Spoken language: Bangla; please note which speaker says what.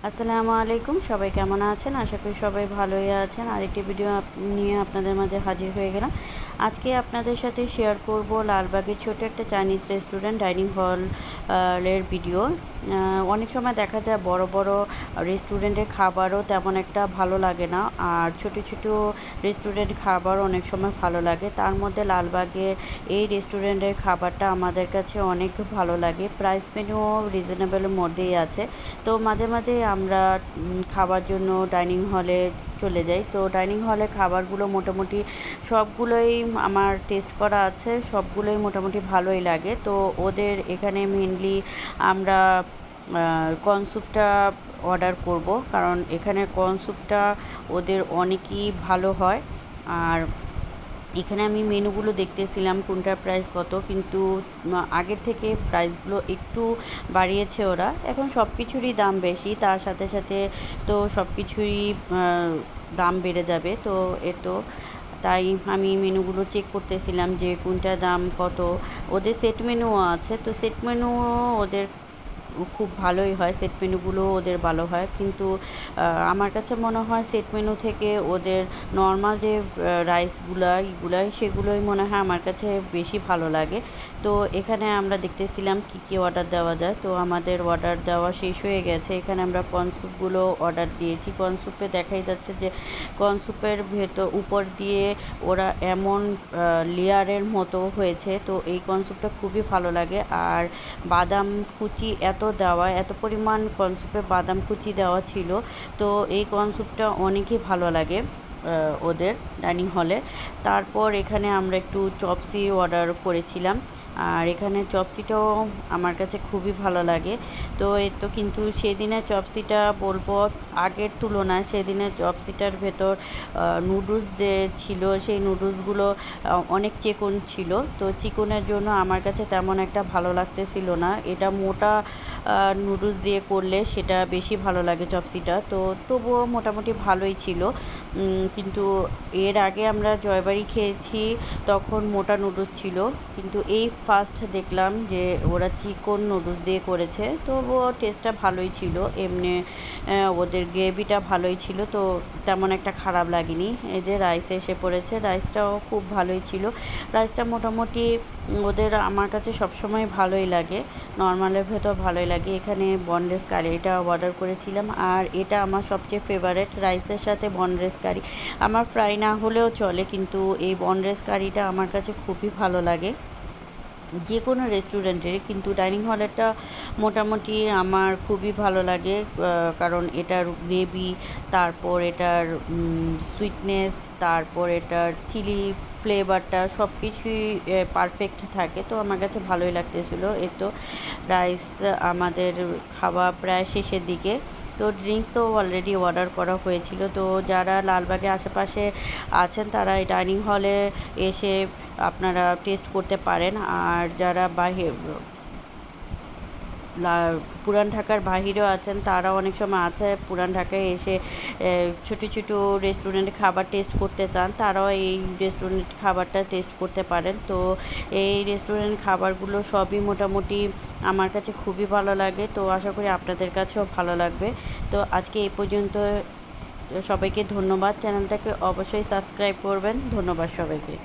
Speaker 1: আসসালামু আলাইকুম, সবাই কেমন আছেন? আশা করি সবাই ভালোই আছেন। আরেকটি ভিডিও নিয়ে আপনাদের মাঝে হাজির হয়ে গেলাম। আজকে আপনাদের সাথে শেয়ার করব লালবাগের ছোট একটা চাইনিজ রেস্টুরেন্ট ডাইনিং হল এর ভিডিও। অনেক সময় দেখা যায় বড় বড় রেস্টুরেন্টের খাবারও তেমন একটা ভালো লাগে না, আর ছোট ছোট রেস্টুরেন্ট খাবার অনেক সময় ভালো লাগে। তার মধ্যে লালবাগের এই রেস্টুরেন্টের খাবারটা আমাদের কাছে অনেক ভালো লাগে। প্রাইস মেনুও রিজনেবলের মধ্যেই আছে। তো মাঝে মাঝে আমরা খাবার জন্য ডাইনিং হলে চলে যাই। তো ডাইনিং হলে খাবারগুলো মোটামুটি সবগুলোই আমার টেস্ট করা আছে, সবগুলোই মোটামুটি ভালোই লাগে। তো ওদের এখানে মেনলি আমরা কর্ন স্যুপটা অর্ডার করব, কারণ এখানে কর্ন স্যুপটা ওদের অনেকই ভালো হয়। আর এখানে আমি মেনুগুলো দেখতেছিলাম কোনটার প্রাইস কত, কিন্তু আগের থেকে প্রাইসগুলো একটু বাড়িয়েছে ওরা। এখন সব কিছুরই দাম বেশি, তার সাথে সাথে তো সব কিছুরই দাম বেড়ে যাবে। তো তাই আমি মেনুগুলো চেক করতেছিলাম যে কোনটা দাম কত। ওদের সেট মেনুও আছে, তো সেট মেনুও ওদের খুব ভালোই হয়, সেট মেনুগুলো ওদের ভালো হয়। কিন্তু আমার কাছে মনে হয় সেট মেনু থেকে ওদের নর্মাল যে রাইসগুলাই সেগুলোই মনে হয় আমার কাছে বেশি ভালো লাগে। তো এখানে আমরা দেখতেছিলাম কি কি অর্ডার দেওয়া যায়। তো আমাদের অর্ডার দেওয়া শেষ হয়ে গেছে। এখানে আমরা কর্ন স্যুপগুলো অর্ডার দিয়েছি। কর্ন স্যুপে দেখাই যাচ্ছে যে কর্ন স্যুপের উপর দিয়ে ওরা এমন লেয়ারের মতো হয়েছে। তো এই কর্ন স্যুপটা খুবই ভালো লাগে। আর বাদাম কুচি এত পরিমাণ কর্ন স্যুপে বাদাম কুচি দেওয়া ছিল। তো এই কর্ন স্যুপটা অনেকই ভালো লাগে ওদের ডাইনিং হলে। তারপর এখানে আমরা একটু চপসি অর্ডার করেছিলাম, আর এখানে চপসিটাও আমার কাছে খুবই ভালো লাগে। তো কিন্তু সেদিনের চপসিটা বলবো আগের তুলনায় সেদিনের চপসিটার ভেতর নুডলস যে ছিল সেই নুডলসগুলো অনেক চিকন ছিল। তো চিকনের জন্য আমার কাছে তেমন একটা ভালো লাগতেছিল না। এটা মোটা নুডলস দিয়ে করলে সেটা বেশি ভালো লাগে চপসিটা। তো তবুও মোটামুটি ভালোই ছিল। কিন্তু এর আগে আমরা জয়বাড়ি খেয়েছি, তখন মোটা নুডলস ছিল। কিন্তু এই ফার্স্ট দেখলাম যে ওরা চিকন নুডলস দিয়ে করেছে। তবুও টেস্টটা ভালোই ছিল, এমনি ওদের গ্রেভিটা ভালোই ছিল। তো তেমন একটা খারাপ লাগেনি। এই যে রাইস এসে পড়েছে, রাইসটাও খুব ভালোই ছিল। রাইসটা মোটামুটি ওদের আমার কাছে সবসময় ভালোই লাগে, নর্মালের ভেতর ভালোই লাগে। এখানে বনলেস কারি এটা অর্ডার করেছিলাম, আর এটা আমার সবচেয়ে ফেভারেট। রাইসের সাথে বনলেস কারি আমার ফ্রাই না হলেও চলে, কিন্তু এই বনলেস কারিটা আমার কাছে খুবই ভালো লাগে যে কোনো রেস্টুরেন্টের। কিন্তু ডাইনিং হলেরটা মোটামুটি আমার খুবই ভালো লাগে, কারণ এটার গ্রেভি, তারপর এটার সুইটনেস, তারপর এটার চিলি ফ্লেভারটা সব কিছুই পারফেক্ট থাকে। তো আমার কাছে ভালোই লাগতেছিলো। তো রাইস আমাদের খাওয়া প্রায় শেষের দিকে। তো ড্রিঙ্কস তো অলরেডি অর্ডার করা হয়েছিল। তো যারা লালবাগে আশেপাশে আছেন তারা এই ডাইনিং হলে এসে আপনারা টেস্ট করতে পারেন। আর যারা পুরান ঢাকার বাহিরেও আছেন, তারা অনেক সময় আছে পুরান ঢাকায় এসে ছোটো ছোটো রেস্টুরেন্টে খাবার টেস্ট করতে চান, তারাও এই রেস্টুরেন্ট খাবারটা টেস্ট করতে পারেন। তো এই রেস্টুরেন্ট খাবারগুলো সবই মোটামুটি আমার কাছে খুবই ভালো লাগে। তো আশা করি আপনাদের কাছেও ভালো লাগবে। তো আজকে এই পর্যন্ত, সবাইকে ধন্যবাদ। চ্যানেলটাকে অবশ্যই সাবস্ক্রাইব করবেন। ধন্যবাদ সবাইকে।